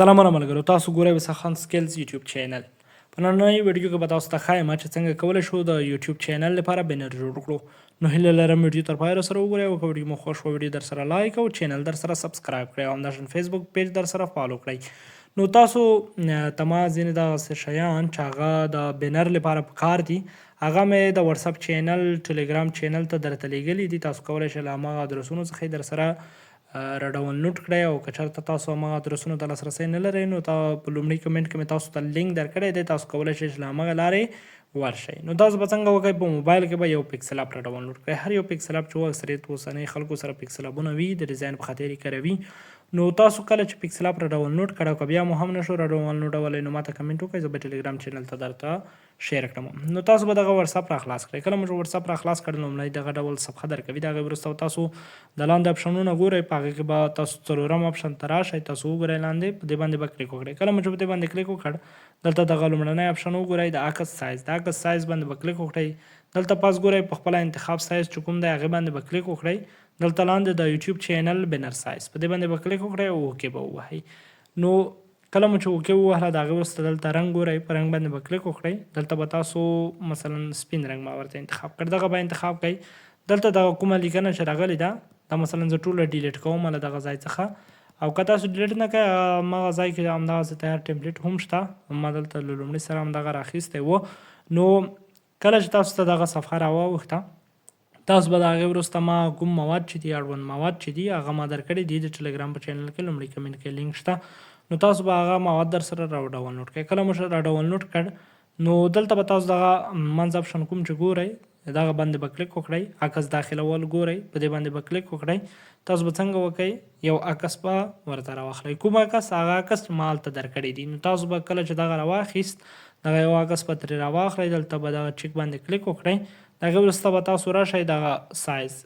سلامونه ملګرو، تاسو ګورئ وسخان سکلز یوټیوب چینل. په نننۍ ویډیو کې به تاسو ته ښایم چې څنګه کولی شو د یوټیوب چینل لپاره بینر جوړ کړو. نو هیله لرم ویډیو تر پایه راسره وګورئ او که ویډیو مو خوښ وه ویډیو در سره لایک او چینل در سره سبسکرایب کړئ او همداشان فیسبوک پیج در سره فالو کړئ. نو تاسو ته ما ځینې دغسې شیان چې هغه د بینر لپاره پکار دي هغه مې د واتساپ چینل ټلیګرام چینل ته درته لیږلي دي. تاسو کولی شئ له هماغه ادرسونو څخه یې در سره را ډاونلوډ کړئ او که چېرته تاسو هماغه ادرسونو ته لاسرسی نه لرئ نو په لومړي کمنټ کې مې تاسو ته لینک درکړی دی، تاسو کولی شئ چې له همغه لارې ورشئ. نو تاسو به څنګه وکړئ، په موبایل کې به یو پکسل اپ را ډاونلوډ کړئ. هر یو پکسل اپ چې اکثریت اوسنۍ خلکو سره پکسل اپونه وي د ډیزاین په خاطر یې کاروي. نو تاسو کله چې پکسل اپ را ډاونلوډ کړئ او که بیا مو هم نشو را ډاونلوډولی نو ماته کمنټ وکړئ، زه به ټلیګرام چینل ته درته شیر کړم. نو تاسو به دغه واتساپ را خلاص کړئ. کله مو چې واتساپ را خلاص کړئ لومړی دغه ډول صفحه درکوي. د هغې وروسته تاسو د لاندې اپشنونه ګورئ، په هغې کې به تاسو څلورم اپشن ته راشئ، تاسو وګورئ لاندې په دې باندې به کلیک وکړئ. کله مو چې په دې باندې کلیک وکړ دلته دغه لومړنی اپشن وګورئ د عکس سایز. د عکس سایز باندې به کلیک وکړئ. دلته پاس ګورئ په خپله انتخاب سایز چې کوم دی هغې باندې به کلیک وکړئ. دلته لاندې د یوټیوب چینل بینر سایز په دې باندې به کلیک وکړئ او اوکې به ووهئ. نو کله مو چې اوکې ووهله د هغې وروسته دلته رنګ ګورئ، په رنګ باندې به کلیک وکړئ. دلته به تاسو مثلا سپین رنګ ما ورته انتخاب کړ، دغه به انتخاب کړئ. دلته دغه کومه لیکنه چې راغلې ده دا مثلا زه ټوله ډیلیټ کوم له دغه ځای څخه، او که تاسو ډیلیټ نه کړئ هماغه ځای کې همدغسې تیار ټمپلیټ هم شته. ما دلته له لومړي سره همدغه راخیستی و. نو کله چې تاسو ته دغه صفحه راواوښته تاسو به د هغې وروسته ما کوم مواد چې دي اړوند مواد چې دي هغه ما درکړي دي د ټلیګرام په چینل کې لومړي کمنټ کې لینک شته. نو تاسو به هغه مواد در سره را ډاونلوډ کړئ. کله مو را ډاونلوډ کړ نو دلته به تاسو دغه منځ اپشن کوم چې ګورئ دغه باندې به کلیک وکړئ. عکس داخلول ګورئ، په دې باندې به کلیک وکړئ. تاسو به څنګه وکړئ، یو عکس به ورته راواخلئ. کوم عکس؟ هغه عکس چې ما هلته درکړی دي. نو تاسو به کله چې دغه راواخیست دغه یو عکس به ترې راواخلئ. دلته به دغه چیک باندې کلیک وکړئ. د هغې وروسته به تاسو راشئ دغه سایز.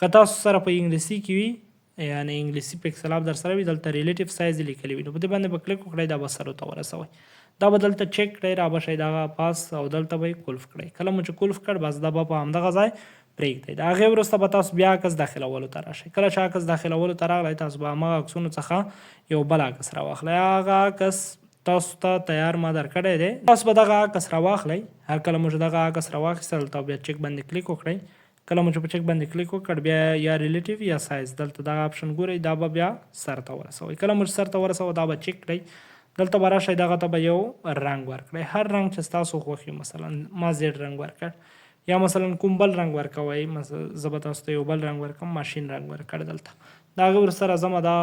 که تاسو سره په انګلیسي کې وي یعنې انګلیسي پکسل اپ در سره وي دلته ریلیټیو سایز لیکلی وي نو په دې باندې به کلیک وکړئ، دا به سرو ته ورسوئ. دا به دلته چیک کړئ، را به شئ دغه پاس او دلته به یې کلف کړئ. کله مو چې کلف کړ بس دا به په همدغه ځای پرېږدئ. د هغې وروسته به تاسو بیا عکس داخلولو ته راشئ. کله چې عکس داخلولو ته راغلی تاسو به همغه عکسونو څخه یو بل عکس راواخلئ. هغه عکس تاسو ته تیار ما درکړی دی. تاسو به دغه عکس راواخلئ. هر کله مو چې دغه عکس راواخیستل دلته بیا چیک باندې کلیک وکړئ. کله مو چې په چیک باندې کلیک وکړ بیا یا ریلیټیو یا سایز دلته دغه اپشن ګورئ، دا به بیا سر ته ورسوئ. کله مو چې سر ته ورسوه دا به چیک کړئ. دلته به راشئ دغه ته به یو رنګ ورکړئ، هر رنګ چې ستاسو خوښ وي. مثلا ما زیډ رنګ ورکړ یا مثلا کوم بل رنګ ورکوئ. زه به تاسو ته یو بل رنګ ورکړم، ماشین رنګ ورکړ. دلته د هغې وروسته راځم دا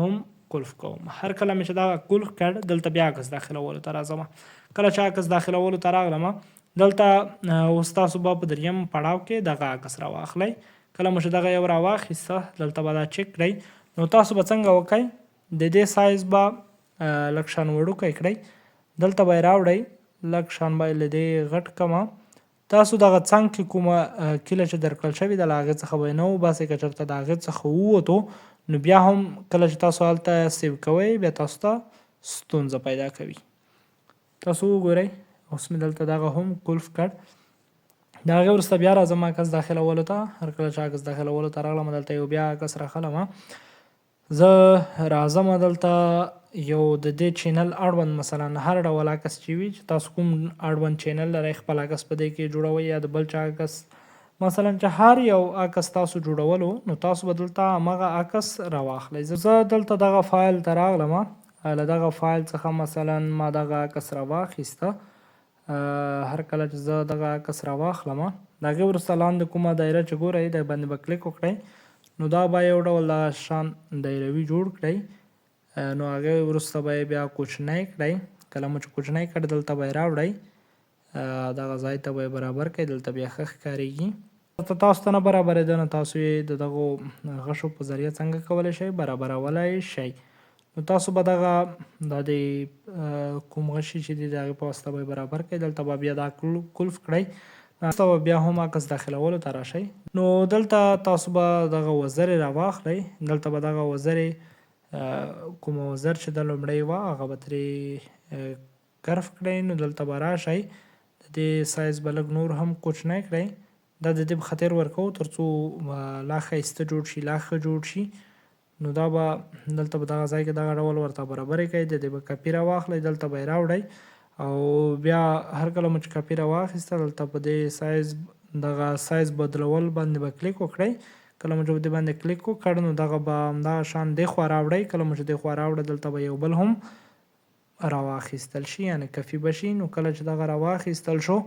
هم کلف کوم. هر کله مې چې دغه کلف کړ دلته بیا عکس داخلولو ته راځم. کله چې عکس داخلولو ته راغلم دلته اوس تاسو به په دریم پړاو کې دغه عکس راواخلئ. کله مو چې دغه یو راواخیسته دلته به دا چک کړئ. نو تاسو به څنګه وکئ، د دې سایز به لږ شان وړوکی کړئ. دلته به یې راوړئ، لږ شان به یې له دې غټ کړمه. تاسو دغه څنګ کې کومه کیله چې درکړل شوې ده له هغې څخه به یې نه وباسئ. که چېرته د هغې څخه ووتو نو بیا هم کله چې تاسو هلته سیو کوئ بیا تاسو ته ستونزه پیدا کوي. تاسو وګورئ اوس مې دلته دغه هم کلف کړ. د هغې وروسته بیا راځم عکس داخلولو ته. هر کله چې عکس داخلولو ته راغلم دلته یو بیا عکس راخلم. زه راځم دلته یو د دې چینل اړوند مثلا هر ډول عکس چې وي چې تاسو کوم اړوند چینل لرئ خپل عکس په دې کې جوړوئ یا د بل چا عکس مثلا چې هر یو عکس تاسو جوړولو نو تاسو به دلته همغه عکس راواخلئ. زه دلته دغه فایل ته راغلم، له دغه فایل څخه مثلا ما دغه عکس راواخیسته. هر کله چې زه دغه عکس راواخلم د هغې وروسته لاندې کومه دایره چې ګورئ د باندې به کلیک وکړئ. نو دا به یو ډول دغه شان دایروي جوړ کړئ. نو هغې وروسته به یې بیا کوچنی کړئ. کله مو چې کوچنی کړ دلته به یې راوړئ، دغه ځای ته به یې برابر کړئ. دلته بیا ښه ښکارېږي. تاسو ته نه برابرېده نو تاسو یې د دغو غشو په ذریعه څنګه کولی شئ برابرولی شئ. نو تاسو به دغه د کوم غشي چې دي د هغې په واسطه به یې برابر کړئ. دلته به بیا دا کلف کړئ. وروسته به بیا هم عکس داخلولو ته راشئ. نو دلته تاسو به دغه وزرې راواخلئ. دلته به دغه وزرې کومه وزر چې د لومړۍ وه هغه به ترې کرف کړئ. نو دلته به راشئ د دې سایز به لږ نور هم کوچنی کړئ. دا د دې په خاطر ورکوو تر څو لا ښایسته جوړ شي، لا ښه جوړ شي. نو دا به دلته به دغه ځای کې دغه ډول ورته برابرې کوئ، د دې به کپي راواخلئ، دلته به یې راوړئ او بیا هر کله مو چې کپي راواخیسته دلته په دې سایز دغه سایز بدلول باندې به کلیک وکړئ. کله مو چې په دې باندې کلیک وکړ نو دغه به همدغه شان دې خوا راوړئ. کله مو چې دې خوا راوړه دلته به یو بل هم راواخیستل شي، یعنې کفي به شي. نو کله چې دغه راواخیستل شو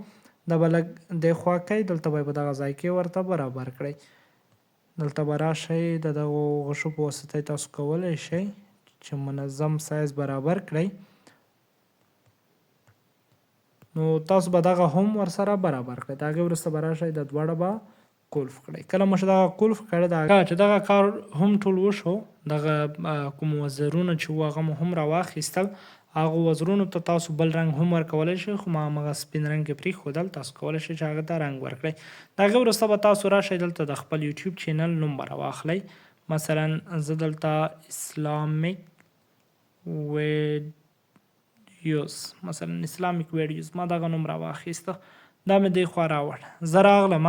دا به لږ دې خوا کوئ، دلته به یې په دغه ځای کې ورته برابر کړئ. دلته به راشئ، د دغو غشو په واسطه تاسو کولی شئ چې منظم سایز برابر کړئ. نو تاسو به دغه هم ورسره برابر کړئ. د هغې وروسته به راشئ د دواړه به قلف کړئ. کله مو چې دغه قلف کړئ چې دغه کار هم ټول وشو، دغه کوم وزرونه چې وو هغه مو هم راواخیستل، هغو وزرونو ته تاسو بل رنګ هم ورکولی شئ، خو ما همغه سپین رنګ یې پرېښودل، تاسو کولی شئ چې هغه ته رنګ ورکړئ. د هغې وروسته به تاسو راشئ دلته د خپل یوټیوب چینل نوم به راواخلئ. مثلا زه دلته اسلامیک ویډیوز ما دغه نوم راواخیسته، دا مې دې خوا راوړ. زه راغلم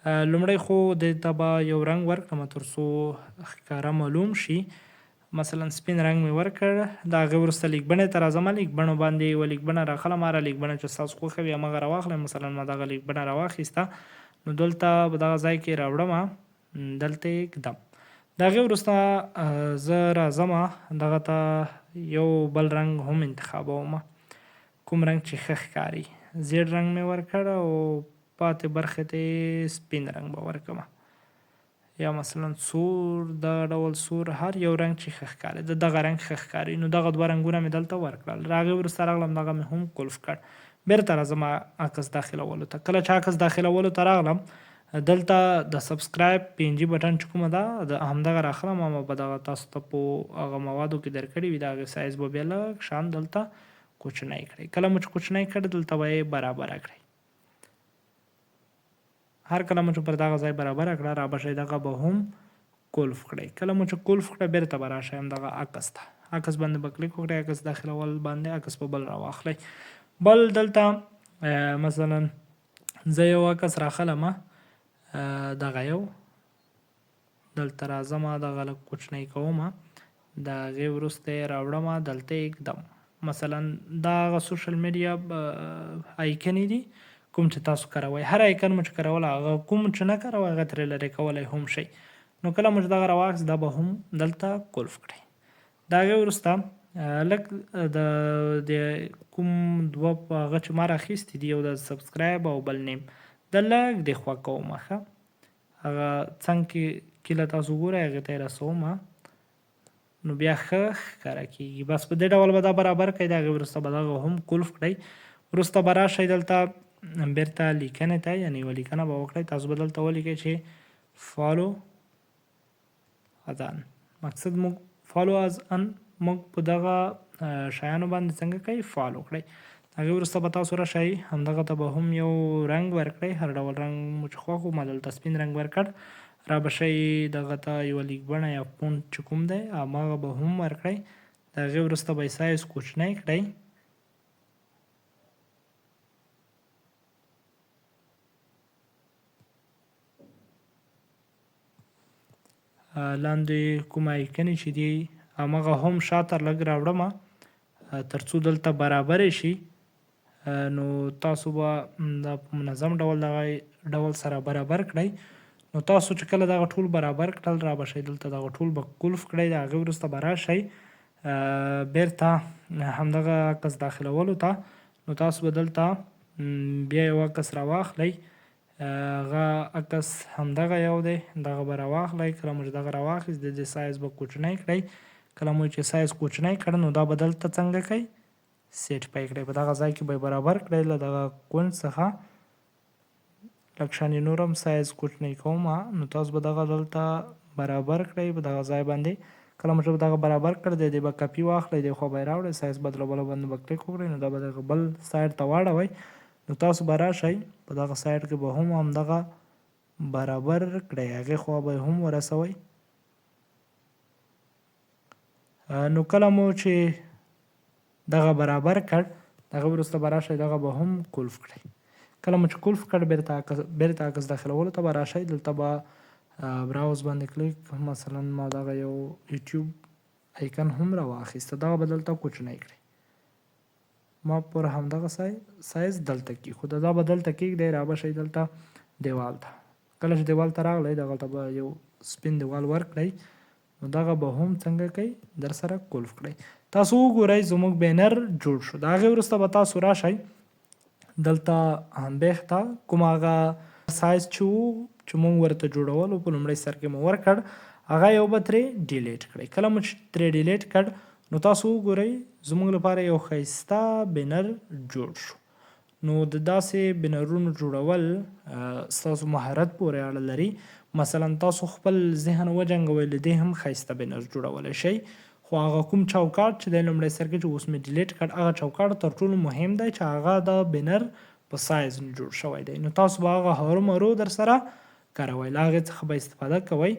لومړی خو دې ته به یو رنګ ورکړم تر څو ښکاره معلوم شي. مثلا سپین رنګ مې ورکړ. د هغې وروسته لیکبڼې ته راځم، لیکبڼو باندې یوه لیکبڼه راخلم، هره لیکبڼه چې ستاسو خوښه وي همغه راواخلئ. مثلا ما دغه لیکبڼه راواخیسته، نو دلته په دغه ځای کې راوړم، دلته یې ږدم. د هغې وروسته زه راځم دغه ته یو بل رنګ هم انتخابوم، کوم رنګ چې ښه ښکاري. زیړ رنګ مې ورکړ او پاتې برخې ته یې سپین رنګ به ورکړم، یا مثلا سور، دغه ډول سور، هر یو رنګ چې ښه ښکاري، د دغه رنګ ښه ښکاري. نو دغه دوه رنګونه مې دلته ورکړل. د هغې وروسته راغلم دغه مې هم قلف کړ. بیرته راځم عکس داخلولو ته. کله چې عکس داخلولو ته راغلم دلته د سبسکرایب PNG بټن چې کومه ده د همدغه راخلم، اما به دغه تاسو ته په هغه موادو کې درکړي وي، د هغې سایز به بیا لږ شان دلته کوچنی کړئ. کله مو چې کوچنی کړ دلته به یې برابره کړئ. هر کله مو چې پر دغه ځای برابره کړه را به شئ دغه به هم قلف کړئ. کله مو چې قلف کړه بیرته به راشئ همدغه عکس ته، عکس باندې به کلیک وکړئ، عکس داخلول باندې عکس په بل راواخلئ. بل دلته مثلا زه یو عکس راخلم، دغه یو دلته راځم، دغه لږ کوچنی کوم، د هغې وروسته یې راوړم، دلته یې ږدم. مثلا دا هغه سوشل میډیا آیکنې دي کوم چې تاسو کاروئ. هر آیکن مو چې کاروله هغه کوم چې نه کاروئ هغه ترې لرې کولی هم شئ. نو کله مو چې دغه راواخیست دا به هم دلته قلف کړئ. د هغې وروسته لږ د کوم دوه هغه چې ما راخیستي دي، یو د سبسکرایب او بل نیم، د لږ دې خوا کوم، ښه هغه څنګ کې کیله تاسو ګورئ هغې ته یې رسوم، نو بیا ښه ښکاره کېږي. بس په دې ډول به دا برابر کړئ. د هغې وروسته به دغه هم قلف کړئ. وروسته به راشئ دلته بیرته لیکنې ته، یعنې یوه لیکنه به وکړئ. تاسو به دلته ولیکئ چې فالو ازان، مقصد موږ فالو ازان موږ په دغه شیانو باندې څنګه کوئ فالو کړئ. هغې وروسته به تاسو راشئ همدغه ته به هم یو رنګ ورکړئ، هر ډول رنګ مو چې خوښ وو. ما دلته سپین رنګ ورکړ. را به شئ دغه ته یوه لیکبڼه یا فونټ چې کوم دی هماغه به هم ورکړئ. د هغې وروسته به یې سایز کوچنی کړئ. لاندې کوم آیکنې چې دي هماغه هم شاته لږ راوړم تر څو دلته برابرې شي. نو تاسو به دا په منظم ډول سره برابر کړئ. نو تاسو چې کله دغه ټول برابر کړل را به شئ دلته دغه ټول به قلف کړئ. د هغې وروسته به راشئ بیرته همدغه عکس داخلولو ته. نو تاسو به دلته بیا یو عکس راواخلئ، هغه عکس همدغه یو دی، دغه به راواخلئ. کله مو چې دغه راواخیست د دې سایز به کوچنی کړئ. کله مو چې سایز کوچنی کړ نو دا به دلته څنګه کوئ سیټ پی کړئ، په دغه ځای کې به یې برابر کړئ. له دغه کونج څخه لږ شانې نور هم سایز کوچنی کوم، نو تاسو به دغه دلته برابر کړئ په دغه ځای باندې. کله مو چې دغه برابر کړ د دې به کپي واخلئ، دې خوا به یې راوړئ، سایز بدلولو باندې به کلیک وکړئ، نو دا به دغه بل سایډ ته واړوئ. نو تاسو به راشئ په دغه سایډ کې به هم همدغه برابر کړئ، هغې خوا به هم ورسوئ. نو کله مو چې دغه برابر کړ دغه وروسته به راشئ دغه به هم قلف کړئ. کله مو چې قلف کړ بیرته عکس داخلولو ته به راشئ. دلته به براوز باندې کلیک مثلا ما دغه یو یوټیوب ایکن هم راواخیسته، دغه به دلته کوچنی کړئ. ما پر همدغه سایز دلته کېښوده، دا به دلته کېږدئ، را به شئ دلته دیوال ته. کله چې دیوال ته راغلی دغلته به یو سپین دیوال ورکړئ، نو دغه به هم څنګه کوئ در سره کلف کړئ. تاسو وګورئ زموږ بینر جوړ شو. د هغې وروسته به تاسو راشئ دلته بیخ ته کوم هغه سایز چې و چې مونږ ورته جوړولو په لومړی سر کې مو ورکړ، هغه یو به ترې ډیلیټ کړئ. کله مو چې ترې ډیلیټ کړ نو تاسو وګورئ زموږ لپاره یو ښایسته بینر جوړ شو. نو د داسې بینرونو جوړول ستاسو مهارت پورې اړه لري. مثلا تاسو خپل ذهن وجنګوئ، له دې هم ښایسته بینر جوړولی شئ. خو هغه کوم چوکاټ چې دی لومړی سر کې چې اوس مې ډیلیټ کړ، هغه چوکاټ تر ټولو مهم دی چې هغه د بینر په سایز جوړ شوی دی. نو تاسو به هغه هرو مرو در سره کاروئ، له هغې څخه به استفاده کوئ.